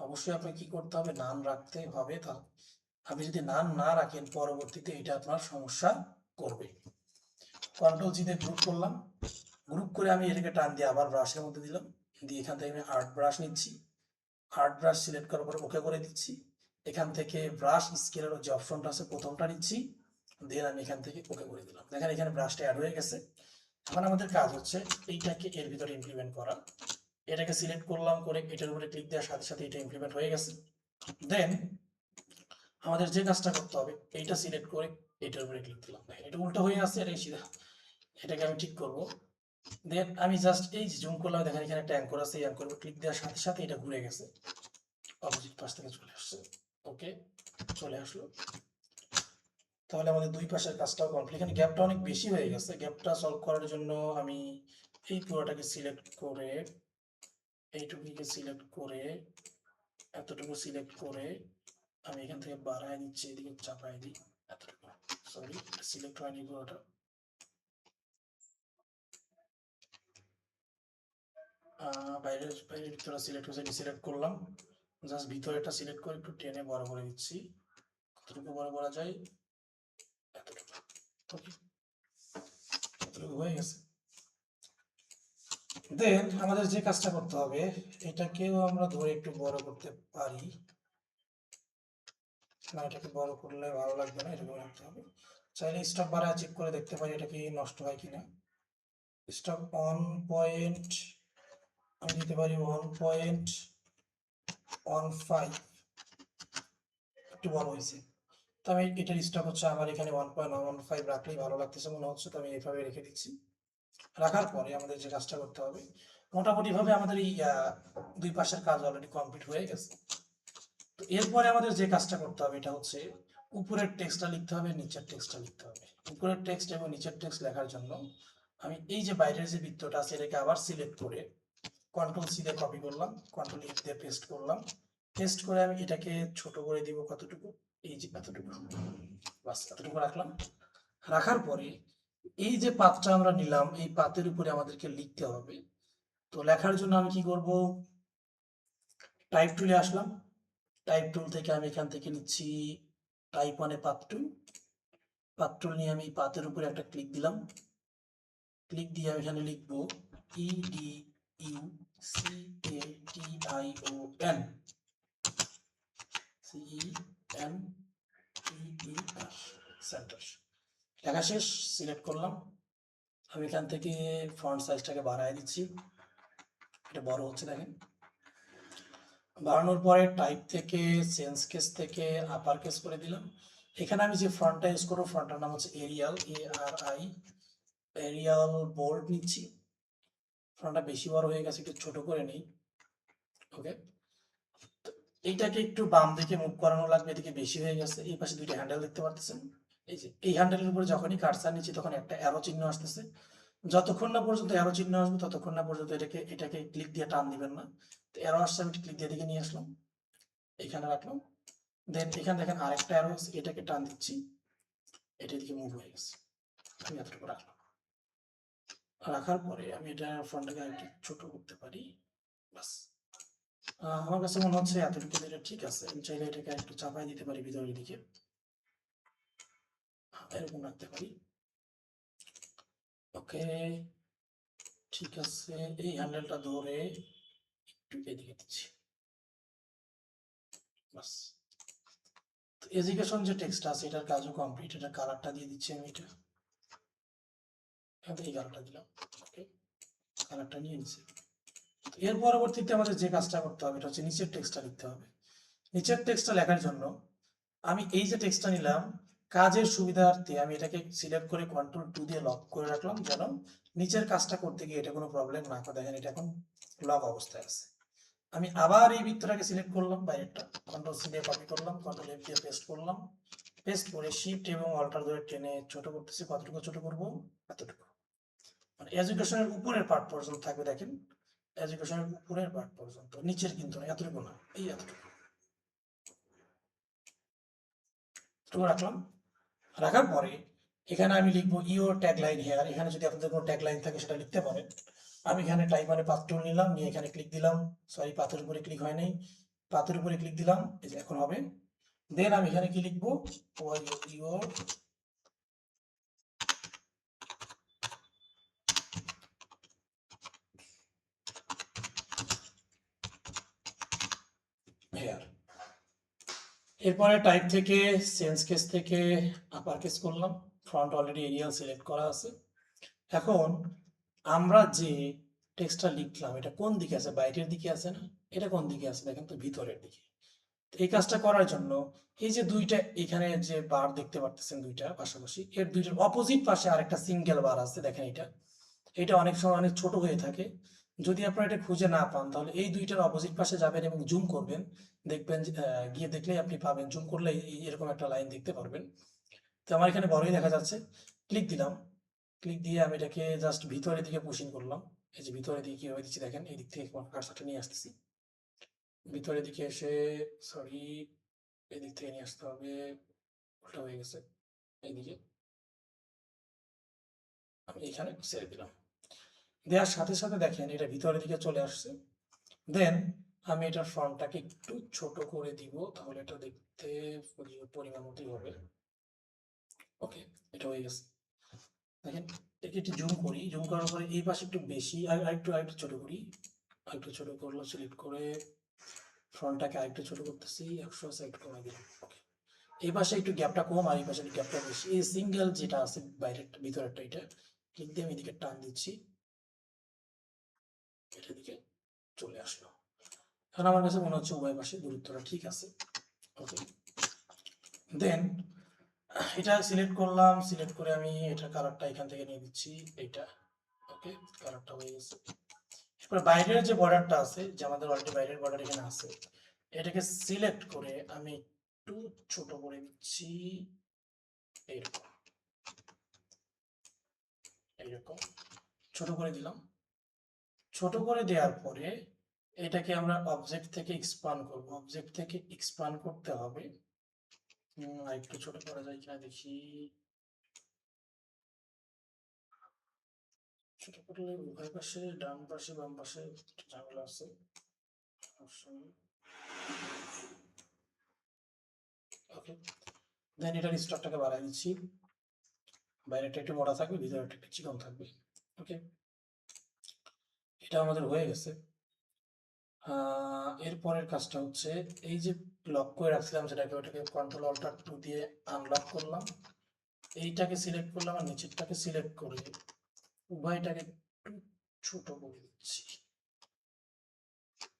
অবশ্যই আপনাকে কি করতে হবে, নান রাখতে হবে। তাহলে আপনি যদি নান না রাখেন পরবর্তীতে এটা আপনার সমস্যা করবে। কন্ট্রোল জি দিয়ে গ্রুপ করলাম, গ্রুপ করে আমি এটাকে টান দিয়ে আবার ব্রাশের মধ্যে দিলাম, দিয়ে এখান থেকে আমি আর্ট ব্রাশ নিচ্ছি, আর্ট ব্রাশ সিলেক্ট করার পরে ওকে করে দিচ্ছি, এখান থেকে ব্রাশ স্কেলের যে অপশনটা আছে প্রথমটা নিচ্ছি, দেন আমি এখান থেকে ওকে করে দিলাম। দেখেন এখানে ব্রাশটা অ্যাড হয়ে গেছে। এখন আমাদের কাজ হচ্ছে এইটাকে এর ভিতরে ইমপ্লিমেন্ট করা, এটাকে সিলেক্ট করলাম, করে এটার উপরে ক্লিক দেওয়ার সাথে সাথে এটা ইমপ্লিমেন্ট হয়ে গেছে। দেন আমাদের যে কাজটা করতে হবে, এইটা সিলেক্ট করে এটার উপরে ক্লিক দিলাম, দেখেন এটা উল্টো হয়ে আছে, এটাই সিধা, এটাকে আমি ঠিক করব। দেন আমি জাস্ট এই জুম করলাম, দেখেন এখানে একটা অ্যাঙ্কর আছে, এই অ্যাঙ্কর ক্লিক দেওয়ার সাথে সাথে এটা ঘুরে গেছে, অপোজিট পাশ থেকে চলে আসছে। ওকে, চলে আসলো। তাহলে আমাদের দুই পাশের কাজটাও কমপ্লিট। এখানে গ্যাপটা অনেক বেশি হয়ে গেছে, গ্যাপটা সলভ করার জন্য আমি এই পুরোটাকে সিলেক্ট করে, এইটুকুকে সিলেক্ট করে, এতটুকু সিলেক্ট করে আমি এখান থেকে বাড়ায় দিচ্ছি, এদিকে চাপাই দিই এতটুকু। সরি, সিলেক্ট হয়নি পুরোটা। বাইরের ভিতরে সিলেক্ট হয়েছে, সিলেক্ট করলাম, জাস্ট ভিতরেটা সিলেক্ট করে একটু টেনে বড় করে দিচ্ছি, কতটুকু বড় করা যায়, এতটুকু। ওকে, এতটুকু হয়ে গেছে। দেন আমাদের যে কাজটা করতে হবে, এটাকেও আমরা ধরে একটু বড় করতে পারি না, এটাকে বড় করলে ভালো লাগবে না, এরকম রাখতে হবে। চাইলে স্টক বাড়ায় চেক করে দেখতে পারি এটা কি নষ্ট হয় কিনা। স্টক 1 আমি দিতে পারি 1.15, একটু বড় হয়েছে। তো আমি এটার স্টক হচ্ছে আমার এখানে 1.15 রাখলেই ভালো লাগতেছে মনে হচ্ছে, তো আমি এইভাবে রেখে দিচ্ছি। রাখার পরে আমাদের যে কাজটা করতে হবে, মোটামুটি ভাবে আমাদের এই দুই পাশের কাজ অলরেডি কমপ্লিট হয়ে গেছে। তো এরপরে আমাদের যে কাজটা করতে হবে এটা হচ্ছে উপরের টেক্সটটা লিখতে হবে, নিচের টেক্সটটা লিখতে হবে। উপরের টেক্সট এবং নিচের টেক্সট লেখার জন্য আমি এই যে বাইরের যে বৃত্তটা আছে এটাকে আবার সিলেক্ট করে কন্ট্রোল সি দিয়ে কপি করলাম, কন্ট্রোল এফ দিয়ে পেস্ট করলাম। পেস্ট করে আমি এটাকে ছোট করে দিব কতটুকু, এই যে এতটুকু, বাস এতটুকু রাখলাম। রাখার পরে এই যে পাতটা আমরা নিলাম, এই পাতের উপরে আমাদেরকে লিখতে হবে। তো লেখার জন্য আমি কি করব, টাইপ টুলে আসলাম, টাইপ টুল থেকে আমি এখান থেকে নিচ্ছি টাইপ 1 পাত টুল। পাত টুল নিয়ে আমি পাতের উপরে একটা ক্লিক দিলাম, ক্লিক দিয়ে আমি এখানে লিখবো EDUCATION, সেন্টার। লেখা শেষ, সিলেক্ট করলাম। আমি এখান থেকে ফন্ট সাইজটাকে বাড়ায় দিচ্ছি, এটা বড় হচ্ছে দেখেন। বাড়ানোর পরে টাইপ থেকে চেঞ্জ কেস থেকে আপার কেস করে দিলাম। এখানে আমি যে ফন্টটা ইউজ করবো ফন্টটার নাম হচ্ছে এরিয়াল, ARI, এরিয়াল বোল্ড নিচ্ছি। ফন্টটা বেশি বড় হয়ে গেছে, একটু ছোট করে নিই। ওকে, এইটাকে একটু বাম দিকে মুভ করানো লাগবে, এদিকে বেশি হয়ে গেছে। এই পাশে দুইটা হ্যান্ডেল দেখতে পাচ্ছেন, এই যে এই হ্যান্ডেলের উপরে যখনই কার্সার নিচ্ছি তখন একটা অ্যারো চিহ্ন আসতেছে। যতক্ষণ না পর্যন্ত অ্যারো চিহ্ন আসবে ততক্ষণ না পর্যন্ত এটাকে ক্লিক দিয়ে টান দিবেন না। তো অ্যারো আসছে, আমি ক্লিক দিয়ে দিকে নিয়ে আসলাম, এখানে রাখলাম। দেন এখানে দেখেন আরেকটা অ্যারো আছে, এটাকে টান দিচ্ছি, এটা দিকে মুভ হয়ে গেছে। আমি এতটুকু রাখলাম। রাখার পরে আমি এটা ফ্রন্টটাকে আরেকটু ছোট করতে পারি, বাস। আমার কাছে মনে হচ্ছে এতটুকু এটা ঠিক আছে। আমি চাইলে এটাকে একটু চাপাই দিতে পারি ভিতরের দিকে, এরকম রাখতে পারি। ওকে, ঠিক আছে। এই হ্যান্ডেলটা ধরে একটু এদিকে দিচ্ছি, বাস। এডুকেশন যে টেক্সট আছে এটার কাজও কমপ্লিট। এটা কালারটা দিয়ে দিচ্ছি আমি, এটা এই কালারটা দিলাম। ওকে, কালারটা নিয়ে নিচ্ছি। এর পরবর্তীতে আমাদের যে কাজটা করতে হবে এটা হচ্ছে নিচের টেক্সটটা লিখতে হবে। নিচের টেক্সটটা লেখার জন্য আমি এই যে টেক্সটটা নিলাম, কাজের সুবিধার্থে আমি এটাকে সিলেক্ট করে কন্ট্রোল 2 দিয়ে লক করে রাখলাম, যেন নিচের কাজটা করতে গিয়ে এটা কোনো প্রবলেম না হয়। দেখেন এটা এখন লক অবস্থায় আছে। আমি আবার এই বৃত্তটাকে সিলেক্ট করলাম, বাইরেরটা কন্ট্রোল সি দিয়ে কপি করলাম, কন্ট্রোল এফ দিয়ে পেস্ট করলাম। পেস্ট করে শিফট এবং অল্টার ধরে টেনে ছোট করতেছি। কতটুকু ছোট করব, এতটুকু, মানে এডুকেশনের উপরের পার্ট পর্যন্ত থাকবে। দেখেন এডুকেশনের উপরের পার্ট পর্যন্ত, নিচের কিন্তু না, এতটুকু না, এই এতটুকু রাখলাম। রাখার পরে এখানে আমি লিখবো ইওর ট্যাগলাইন হেয়ার। এখানে যদি আপনাদের কোনো ট্যাগলাইন থাকে সেটা লিখতে পারেন। আমি এখানে টাইপ মানে পাথ টুল নিলাম, নিয়ে এখানে ক্লিক দিলাম। সরি, পাথের উপরে ক্লিক হয় নাই, পাথের উপরে ক্লিক দিলাম, এই যে এখন হবে। দেন আমি এখানে কি লিখবো, ইওর হেয়ার। এরপরে টাইপ থেকে চেঞ্জ কেস থেকে আপার কেস করলাম। ফ্রন্ট অলরেডি এরিয়াল সিলেক্ট করা আছে। এখন আমরা যে টেক্সটটা লিখলাম এটা কোন দিকে আছে, বাইরের দিকে আছে না, এটা কোন দিকে আছে দেখেন তো, ভিতরের দিকে। এই কাজটা করার জন্য এই যে দুইটা এখানে যে বার দেখতে পারতেছেন দুইটা পাশাপাশি, এর দুইটার অপোজিট পাশে আরেকটা সিঙ্গেল বার আছে, দেখেন এটা অনেক সময় অনেক ছোট হয়ে থাকে। যদি আপনারা এটা খুঁজে না পান তাহলে এই দুইটার অপোজিট পাশে যাবেন এবং জুম করবেন, দেখবেন গিয়ে দেখলেই আপনি পাবেন। জুম করলে এরকম একটা লাইন দেখতে পারবেন। তো তো আমার এখানে বড়ই দেখা যাচ্ছে, ক্লিক দিলাম, ক্লিক দিয়ে আমি এটাকে জাস্ট ভিতরের দিকে পুশিং করলাম। এই যে ভিতরের দিকে কীভাবে দিচ্ছি দেখেন, এই দিক থেকে কার্সারটা নিয়ে আসতেছি ভিতরের দিকে এসে, সরি এই দিক থেকে নিয়ে আসতে হবে, উল্টা হয়ে গেছে, এইদিকে আমি এখানে ছেড়ে দিলাম। দেওয়ার সাথে সাথে দেখেন এটা ভিতরের দিকে চলে আসছে। দেন আমি এটার ফ্রন্টটাকে একটু ছোট করে দিব, তাহলে এটা দেখতে পরিমাণ মতোই হবে। ওকে, এটা হয়ে গেছে। দেখেন একে একটু জুম করি, জুম করার পরে এই পাশে একটু বেশি আরেকটু ছোট করি, আরেকটু ছোট করলো, সিলেক্ট করে ফ্রন্টটাকে আরেকটু ছোট করতেছি, 100 সাইড কমে দিলাম। ওকে, এই পাশে একটু গ্যাপটা কম আর এই পাশে একটু গ্যাপটা বেশি। এই সিঙ্গেল যেটা আছে বাইরের ভিতরেরটা, এটা ক্লিক দিয়ে আমি এদিকে টান দিচ্ছি, এটা দিকে চলে আসলো। এখন আমার কাছে মনে হচ্ছে উভয় পাশে দূরত্বটা ঠিক আছে। ওকে, দেন এটা সিলেক্ট করলাম, সিলেক্ট করে আমি এটা কালারটা এখান থেকে নিয়ে দিচ্ছি, এইটা। ওকে, কালারটা হয়ে গেছে। এরপর বাইরের যে বর্ডারটা আছে, যে আমাদের অলরেডি বাইরের বর্ডার এখানে আছে, এটাকে সিলেক্ট করে আমি একটু ছোট করে দিচ্ছি, এইরকম এইরকম ছোট করে দিলাম। ছোট করে দেওয়ার পরে এটাকে আমরা অবজেক্ট থেকে এক্সপান্ড করব। অবজেক্ট থেকে এক্সপান্ড করতে হবে, আর একটু ছোট করা যায় কিনা দেখি। ছোট করলে উভয় পাশে, ডান পাশে বাম পাশে ঝামেলা আছে। ওকে, দেন এটার স্টকটাকে বাড়াই দিচ্ছি, বাইরেটা একটু মোটা থাকবে, ভিতরেটা একটু চিকন থাকবে। ওকে, এটা আমাদের হয়ে গেছে। এরপরের কাজটা হচ্ছে এই যে লক করে রাখছিলাম যেটাকে, ওটাকে কন্ট্রোল অল্টার 2 দিয়ে আনলক করলাম, এইটাকে সিলেক্ট করলাম আর নিচেরটাকে সিলেক্ট করে উভয়টাকে একটু ছোট করে দিচ্ছি,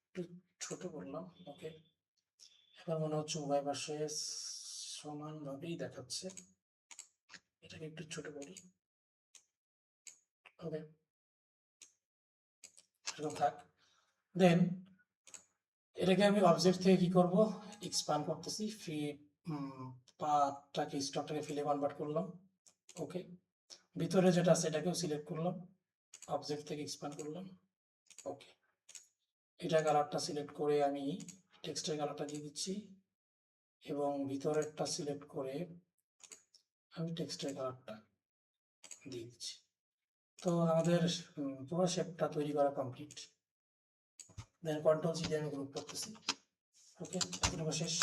একটু ছোট করলাম। ওকে, এবার মনে হচ্ছে উভয় পাশে সমানভাবেই দেখাচ্ছে, এটাকে একটু ছোট করি। ওকে, এরকম থাক। দেন এটাকে আমি অবজেক্ট থেকে কি করব, এক্সপান্ড করতেছি, পার্টটাকে স্টকটাকে ফিলে কনভার্ট করলাম। ওকে, ভিতরে যেটা আছে এটাকেও সিলেক্ট করলাম, অবজেক্ট থেকে এক্সপান্ড করলাম। ওকে, এটা কালারটা সিলেক্ট করে আমি টেক্সটের কালারটা দিয়ে দিচ্ছি এবং ভিতরেরটা সিলেক্ট করে আমি টেক্সটের কালারটা দিয়ে দিচ্ছি। তো আমাদের পুরো শেপটা তৈরি করা কমপ্লিট। দেন কন্ট্রোল সি দিয়ে আমি গ্রুপ করতেছি। ওকে, এটুকু শেষ।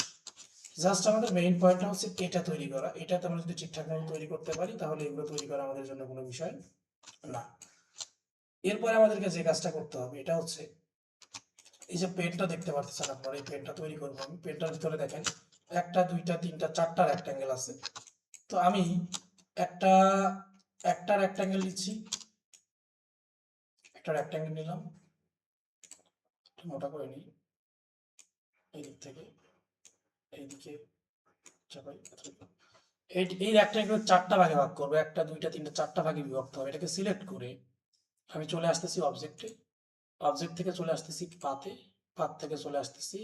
জাস্ট আমাদের মেইন পয়েন্টটা হচ্ছে এটা তৈরি করা। এটাতে আমরা যদি ঠিকঠাকভাবে তৈরি করতে পারি তাহলে এগুলো তৈরি করা আমাদের জন্য কোনো বিষয় না। এরপরে আমাদেরকে যে কাজটা করতে হবে এটা হচ্ছে, এই যে পেনটা দেখতে পাচ্ছেন আপনারা, এই পেনটা তৈরি করবো আমি। পেনটার ভিতরে দেখেন 1টা 2টা 3টা 4টা রেক্ট্যাঙ্গেল আছে। তো আমি একটা রেক্ট্যাঙ্গেল নিচ্ছি, একটা রেক্ট্যাঙ্গেল নিলাম, মোটা করে নিই, এই দিক থেকে এইদিকে চাপাই। এই রেক্ট্যাঙ্গেল 4টা ভাগে ভাগ করবো, 1টা 2টা 3টা 4টা ভাগে বিভক্ত হবে। এটাকে সিলেক্ট করে আমি চলে আসতেছি অবজেক্টে, অবজেক্ট থেকে চলে আসতেছি পাতে, পাত থেকে চলে আসতেছি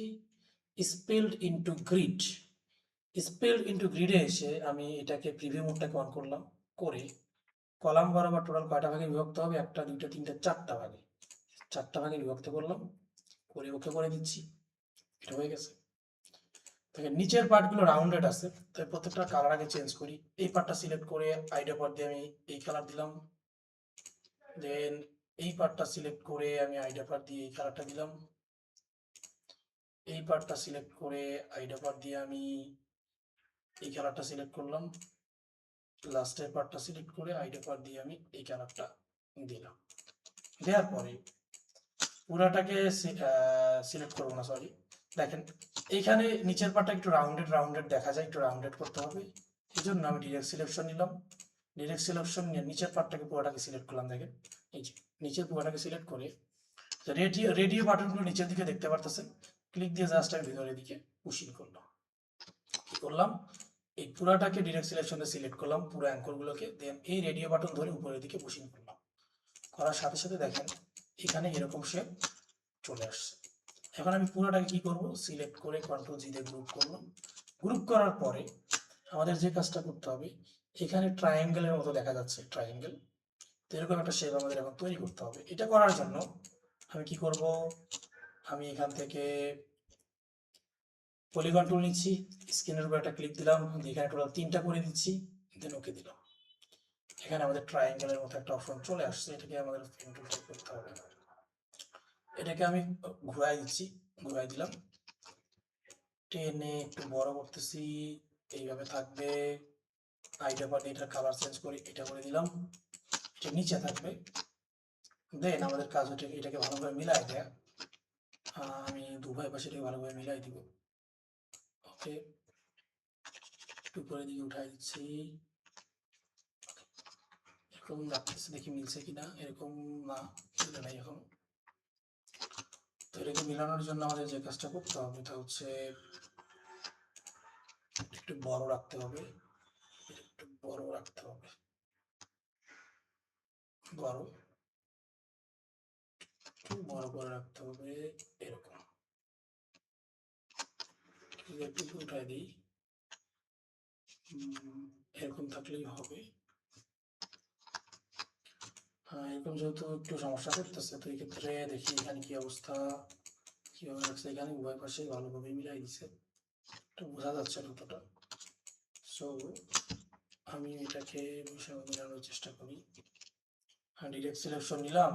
spelled into grid. Spelled into গ্রিডে এসে আমি এটাকে প্রিভিউ মোডটাকে অন করলাম, করে কলাম বরাবর টোটাল কয়টা ভাগে বিভক্ত হবে, 1টা 2টা 3টা 4টা ভাগে, 4টা ভাগে বিভক্ত করলাম, করে ওকে করে দিচ্ছি। এটা হয়ে গেছে। দেখেন নিচের পার্টগুলো রাউন্ডেড আছে, তাই প্রত্যেকটা কালার আগে চেঞ্জ করি। এই পার্টটা সিলেক্ট করে আইডিয়া পার্ট দিয়ে আমি এই কালার দিলাম, দেন এই পার্টটা সিলেক্ট করে আমি আইডিয়া পার্ট দিয়ে এই কালারটা দিলাম, এই পার্টটা সিলেক্ট করে আইডিয়া পার্ট দিয়ে আমি এই কালারটা সিলেক্ট করলাম, লাস্টের পার্টটা সিলেক্ট করে আইডিয়া পার্ট দিয়ে আমি এই কালারটা দিলাম। দেওয়ার পরে পুরাটাকে সিলেক্ট করবো না, সরি, দেখেন এইখানে নিচের পার্টটা একটু রাউন্ডেড দেখা যায়, একটু রাউন্ডেড করতে হবে। এই জন্য আমি ডিরেক্ট সিলেকশন নিলাম, ডিরেক্ট সিলেকশন নিয়ে নিচের পার্টটাকে পুরোটাকে সিলেক্ট করলাম। দেখেন এই যে নিচের পুরোটাকে সিলেক্ট করে রেডিও বাটনগুলো নিচের দিকে দেখতে পারতেছেন, ক্লিক দিয়ে জাস্ট আমি ভিতরের দিকে পুশিং করলাম। কি করলাম, এই পুরাটাকে ডিরেক্ট সিলেকশনে সিলেক্ট করলাম, পুরো অ্যাঙ্করগুলোকে, দেন এই রেডিও বাটন ধরে উপরের দিকে পুশিং করলাম। করার সাথে সাথে দেখেন এখানে এরকম শেপ চলে আসছে। এখন আমি পুরোটাকে কি করব, সিলেক্ট করে কন্ট্রোল জি দিয়ে গ্রুপ করলাম। গ্রুপ করার পরে আমাদের যে কাজটা করতে হবে, এখানে ট্রায়াঙ্গেলের মতো দেখা যাচ্ছে, ট্রায়াঙ্গেল। তো এরকম একটা শেপ আমাদের এখন তৈরি করতে হবে। এটা করার জন্য আমি কি করব, আমি এখান থেকে পলিগন টুল নিচ্ছি, স্ক্রিনের উপর একটা ক্লিক দিলাম, এখানে টোটাল 3টা করে দিচ্ছি, দেন ওকে দিলাম। এখানে আমাদের ট্রায়াঙ্গেলের মতো একটা অপশন চলে আসছে, এটাকে আমাদের পেন টুল টাইপ করতে হবে। এটাকে আমি ঘুরাই দিচ্ছি, ঘুরাই দিলাম, টেনে একটু বড় করতেছি, এইভাবে থাকবে। আইটা পারে এটার কালার চেঞ্জ করি, এটা করে দিলাম, এটা নিচে থাকবে। দেন আমাদের কাজ হচ্ছে এটাকে ভালোভাবে মিলাই দেয়া। আমি দুভাই পাশে এটাকে ভালোভাবে মিলাই দিব। ওকে, একটু উপরের দিকে উঠাই দিচ্ছি, এরকম রাখতেছি, দেখি মিলছে কিনা। এরকম না, মিলে নাই এখন। তো এটাকে মিলানোর জন্য আমাদের যে কাজটা করতে হবে তা হচ্ছে একটু বড় রাখতে হবে, একটু বড় রাখতে হবে, বড়, একটু বড় করে রাখতে হবে, এরকম। একটু উঠাই দিই, এরকম থাকলেই হবে। এরকম যেহেতু একটু সমস্যা করতেছে, তো এই ক্ষেত্রে দেখি এখানে কি অবস্থা, কিভাবে রাখছে। এখানে উভয় পাশে ভালোভাবে মিলাই দিছে, এটা বোঝা যাচ্ছে না অতটা। সো আমি এটাকে মিলানোর চেষ্টা করি। ডিরেক্ট সিলেকশন নিলাম,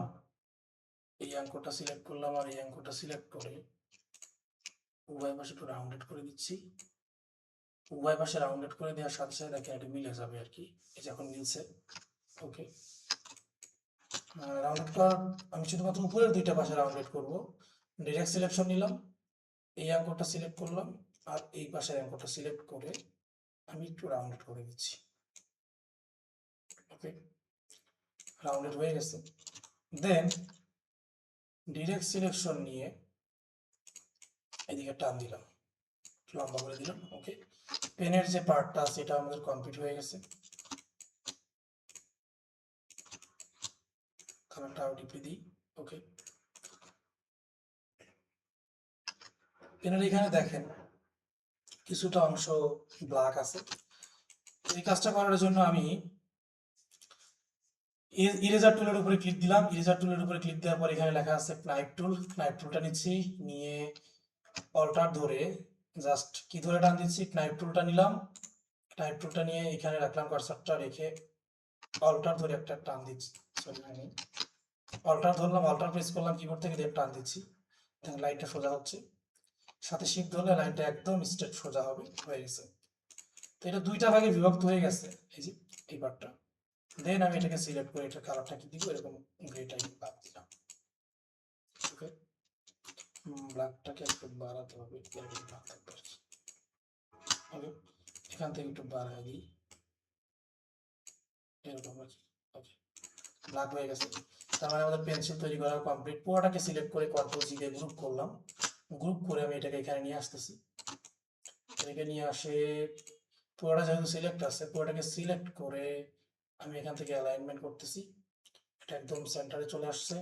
এই অঙ্কটা সিলেক্ট করলাম, আর এই অঙ্কটা সিলেক্ট করে উভয় পাশে একটু রাউন্ডেড করে দিচ্ছি। উভয় পাশে রাউন্ডেড করে দেওয়ার সাথে সাথে দেখেন এটা মিলে যাবে আর কি, এই যে এখন মিলছে। ওকে, রাউন্ডেড করার আমি শুধুমাত্র উপরের 2টা পাশে রাউন্ডেড করব। ডিরেক্ট সিলেকশন নিলাম, এই অঙ্কটা সিলেক্ট করলাম, আর এই পাশের অঙ্কটা সিলেক্ট করে আমি একটু রাউন্ডেড করে দিচ্ছি। ওকে, রাউন্ডেড হয়ে গেছে। দেন ডিরেক্ট সিলেকশন নিয়ে এদিকে টান দিলাম, লম্বা করে দিলাম। ওকে, পেনের যে পার্টটা আছে এটা আমাদের কমপ্লিট হয়ে গেছে। কালারটা আরো টিপে দিই। ওকে, পেনের এখানে দেখেন কিছুটা অংশ ব্ল্যাক আছে। এই কাজটা করার জন্য আমি ইরেজার টুলের উপরে ক্লিক দিলাম। ইরেজার টুলের উপরে ক্লিক দেওয়ার পর এখানে লেখা আছে নাইফ টুল। নাইফ টুলটা নিচ্ছি, নিয়ে অল্টার ধরে জাস্ট কি ধরে টান দিচ্ছি, নাইফ টুলটা নিলাম। নাইফ টুলটা নিয়ে এখানে রাখলাম, কার্সারটা রেখে অল্টার ধরে একটা টান দিচ্ছি। সরি, আমি অল্টার ধরলাম, অল্টার প্রেস করলাম কিবোর্ড থেকে, দিয়ে টান দিচ্ছি, লাইনটা সোজা হচ্ছে। সাথে শিফট ধরলে লাইনটা একদম স্ট্রেট সোজা হবে, হয়ে গেছে। তো এটা 2টা ভাগে বিভক্ত হয়ে গেছে, এই যে এই পার্টটা। দেন আমি এটাকে সিলেক্ট করে এটার কালারটা কি দিব, এরকম গ্রে টাইপ বাদ দিলাম। ওকে, ব্ল্যাকটাকে একটু বাড়াতে হবে, এরকম ব্ল্যাক থাকবে। ওকে, এখান থেকে একটু বাড়াই দিই, এরকম আর কি। ওকে, ব্ল্যাক হয়ে গেছে। তার মানে আমাদের পেন্সিল তৈরি করা কমপ্লিট। পুরোটাকে সিলেক্ট করে কন্ট্রোল জি দিয়ে গ্রুপ করলাম। গ্রুপ করে আমি এটাকে এখানে নিয়ে আসতেছি। এটাকে নিয়ে আসে, পুরোটা যেহেতু সিলেক্ট আছে, পুরোটাকে সিলেক্ট করে আমি এখান থেকে অ্যালাইনমেন্ট করতেছি। এটা একদম সেন্টারে চলে আসছে,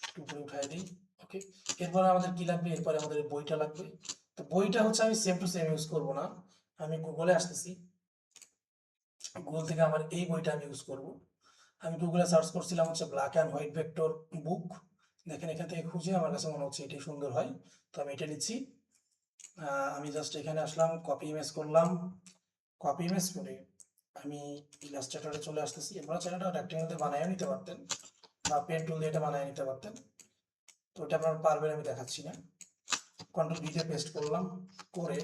একটু উপরে উঠাই দিই। ওকে, এরপরে আমাদের কি লাগবে, এরপরে আমাদের বইটা লাগবে। তো বইটা হচ্ছে আমি সেম টু সেম ইউজ করবো না, আমি গুগলে আসতেছি। গুগল থেকে আমার এই বইটা আমি ইউজ করব। আমি গুগলে সার্চ করছিলাম হচ্ছে ব্ল্যাক অ্যান্ড হোয়াইট ভেক্টর বুক। দেখেন এখান থেকে খুঁজে আমার কাছে মনে হচ্ছে এটাই সুন্দর হয়, তো আমি এটা নিচ্ছি। আমি জাস্ট এখানে আসলাম, কপি ইমেজ করলাম। কপি ইমেজ করে আমি ইলাস্ট্রেটরে চলে আসতেছি। আপনারা চাইলে এটা রেক্টেঙ্গেলতে বানিয়ে নিতে পারতেন, বা পেন টুল দিয়ে এটা বানিয়ে নিতে পারতেন, তো এটা আপনারা পারবেন, আমি দেখাচ্ছি না। কন্ট্রোল ভিতে পেস্ট করলাম, করে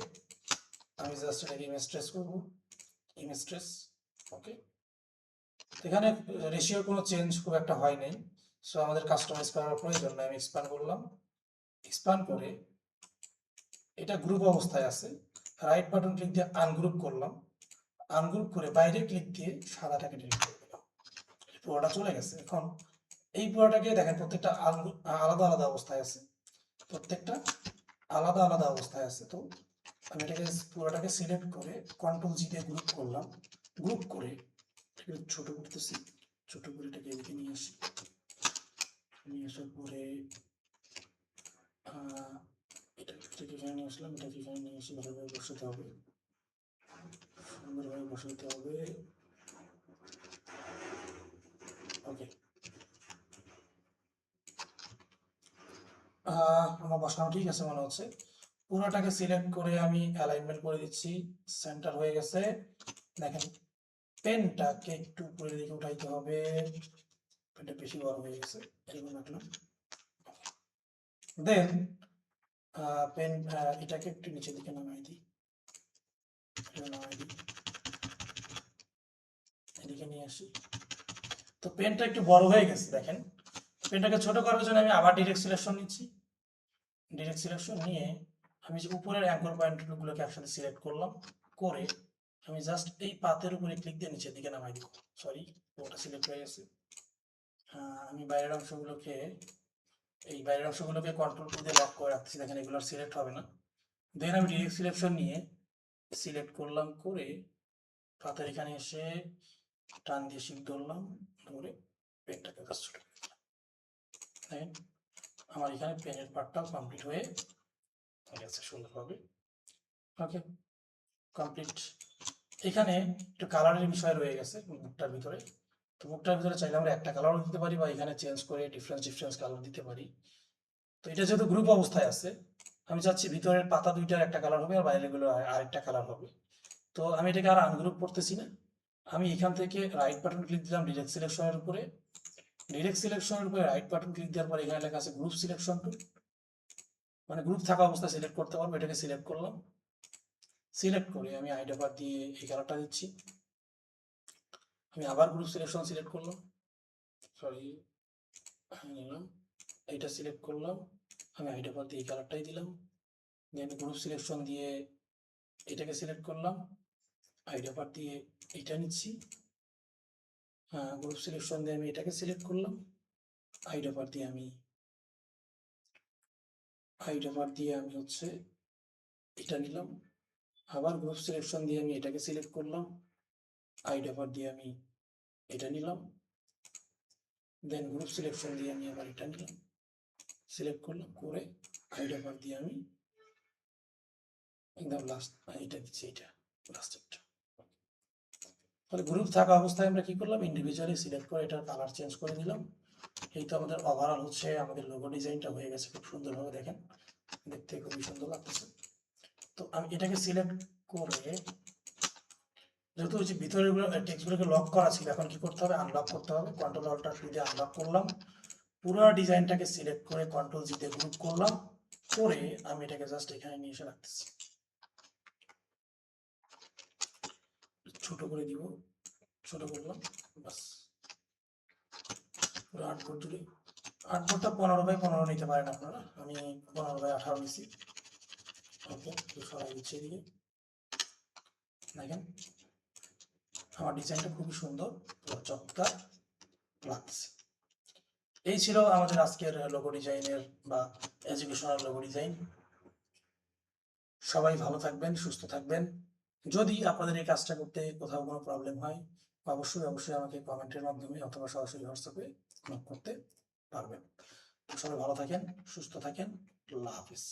আমি জাস্ট এটাকে ইমেজ ট্রেস করবো, ইমেজ ট্রেস। ওকে, এখানে রেশিওর কোনো চেঞ্জ খুব একটা হয় নাই, সো আমাদের কাস্টমাইজ করার প্রয়োজন নাই। আমি এক্সপ্যান্ড করলাম, এক্সপ্যান্ড করে এটা গ্রুপ অবস্থায় আছে, রাইট বাটন ক্লিক দিয়ে আনগ্রুপ করলাম। আনগ্রুপ করে বাইরে ক্লিক দিয়ে সাদাটাকে ডিলিট করে দিলাম, পুরোটা চলে গেছে। এখন এই পুরোটাকে দেখেন প্রত্যেকটা আলাদা আলাদা অবস্থায় আছে, প্রত্যেকটা আলাদা আলাদা অবস্থায় আছে। তো আমি এটাকে পুরোটাকে সিলেক্ট করে কন্ট্রোল জি দিয়ে গ্রুপ করলাম। গ্রুপ করে ছোট করতেছি, ছোট করে এটাকে এদিকে নিয়ে আসি। নিয়ে আসার পরে এটাকে এখানে নিয়ে আসলাম, এটাকে এখানে নিয়ে এসে ভালোভাবে বসাতে হবে। সুন্দরভাবে বসে দিতে হবে। ওকে, আমার বসানো ঠিক আছে মনে হচ্ছে। পুরোটাকে সিলেক্ট করে আমি অ্যালাইনমেন্ট করে দিচ্ছি, সেন্টার হয়ে গেছে। দেখেন পেনটাকে একটু উপরের দিকে উঠাইতে হবে, পেনটা বেশি বড় হয়ে গেছে, এরকম রাখলাম। দেন পেন এটাকে একটু নিচের দিকে নামাই দিই, এদিকে নিয়ে আসি। তো পেনটা একটু বড় হয়ে গেছে, দেখেন পেনটাকে ছোট করার জন্য আমি আবার ডিরেক্ট সিলেকশন নিচ্ছি। ডিরেক্ট সিলেকশন নিয়ে আমি যে উপরের অ্যাঙ্কর পয়েন্টগুলোকে একসাথে সিলেক্ট করলাম, করে আমি জাস্ট এই পাতের উপরে ক্লিক দিয়ে নিচের দিকে নামাই দিব। সরি, ওটা সিলেক্ট হয়ে গেছে। আমি বাইরের অংশগুলোকে কন্ট্রোল দিয়ে লক করে রাখছি, দেখেন এগুলো সিলেক্ট হবে না। দেন আমি ডিরেক্ট সিলেকশন নিয়ে সিলেক্ট করলাম, করে পাতের এখানে এসে টান দিয়ে শিফট ধরলাম, ধরে পেনটাকে জাস্ট ছোট করে দিলাম। দেখেন আমার এখানে পেনের পার্টটাও কমপ্লিট হয়ে গেছে সুন্দরভাবে। ওকে, কমপ্লিট। এখানে একটু কালারের বিষয় রয়ে গেছে মুখটার ভিতরে। তো মুখটার ভিতরে চাইলে আমরা একটা কালারও দিতে পারি, বা এখানে চেঞ্জ করে ডিফারেন্স কালার দিতে পারি। তো এটা যেহেতু গ্রুপ অবস্থায় আছে, আমি চাচ্ছি ভিতরের পাতা দুইটার একটা কালার হবে আর বাইরেগুলো আরেকটা কালার হবে। তো আমি এটাকে আর আনগ্রুপ করতেছি না, আমি এখান থেকে রাইট বাটন ক্লিক দিলাম ডিরেক্ট সিলেকশনের উপরে। ডিরেক্ট সিলেকশনের উপরে রাইট বাটন ক্লিক দেওয়ার পরে এখানে লেখা আছে গ্রুপ সিলেকশন টুল, মানে গ্রুপ থাকা অবস্থায় সিলেক্ট করতে পারবো। এটাকে সিলেক্ট করলাম, সিলেক্ট করে আমি আইডেন্টিফায়ার দিয়ে এই কালারটা দিচ্ছি। আমি আবার গ্রুপ সিলেকশন সিলেক্ট করলাম, সরি নিলাম, এইটা সিলেক্ট করলাম, আমি আইডেন্টিফায়ার দিয়ে এই কালারটাই দিলাম। দেন গ্রুপ সিলেকশন দিয়ে এটাকে সিলেক্ট করলাম, আইডেন্টিফায়ার দিয়ে এইটা নিচ্ছি। গ্রুপ সিলেকশন দিয়ে আমি এটাকে সিলেক্ট করলাম, আইডেন্টিফায়ার দিয়ে আমি হচ্ছে এটা নিলাম। আবার গ্রুপ সিলেকশন দিয়ে আমি এটাকে সিলেক্ট করলাম, আইডেন্টিফায়ার দিয়ে আমি এটা নিলাম। দেন গ্রুপ সিলেকশন দিয়ে আমি আবার এটা নিলাম, সিলেক্ট করলাম, করে আইডেন্টিফায়ার দিয়ে আমি একদম লাস্ট এটা দিচ্ছি, এটা লাস্টেরটা। তাহলে গ্রুপ থাকা অবস্থায় আমরা কি করলাম, ইন্ডিভিজুয়ালি সিলেক্ট করে এটার কালার চেঞ্জ করে দিলাম। এই তো আমাদের ওভারঅল হচ্ছে আমাদের লোগো ডিজাইনটা হয়ে গেছে খুব সুন্দরভাবে, দেখেন দেখতে খুবই সুন্দর লাগতেছে। তো আমি এটাকে সিলেক্ট করে, যেহেতু ওই যে ভিতরের টেক্সটগুলোকে লক করা ছিল, এখন কি করতে হবে, আনলক করতে হবে। কন্ট্রোল অল্টার টি দিয়ে আনলক করলাম, পুরো ডিজাইনটাকে সিলেক্ট করে কন্ট্রোল জি দিয়ে গ্রুপ করলাম, করে আমি এটাকে জাস্ট এখানে নিয়ে এসে রাখতেছি, ছোট করে দিব, ছোট করলাম, বাস। পুরো আর্টবোর্ড জুড়ে, আর্টবোর্ডটা 15x15 নিতে পারেন আপনারা, আমি 15x18 নিচ্ছি। ওকে, সরাই দিচ্ছি এদিকে, দেখেন আমার ডিজাইনটা খুবই সুন্দর, চমৎকার লাগছে। এই ছিল আমাদের আজকের লোগো ডিজাইনের বা এডুকেশনাল লোগো ডিজাইন। সবাই ভালো থাকবেন, সুস্থ থাকবেন। যদি আপনাদের এই কাজটা করতে কোথাও কোনো প্রবলেম হয়, অবশ্যই আমাকে কমেন্টের মাধ্যমে অথবা সরাসরি হোয়াটসঅ্যাপে নক করতে পারবেন। সবাই ভালো থাকেন, সুস্থ থাকেন, আল্লাহ হাফিজ।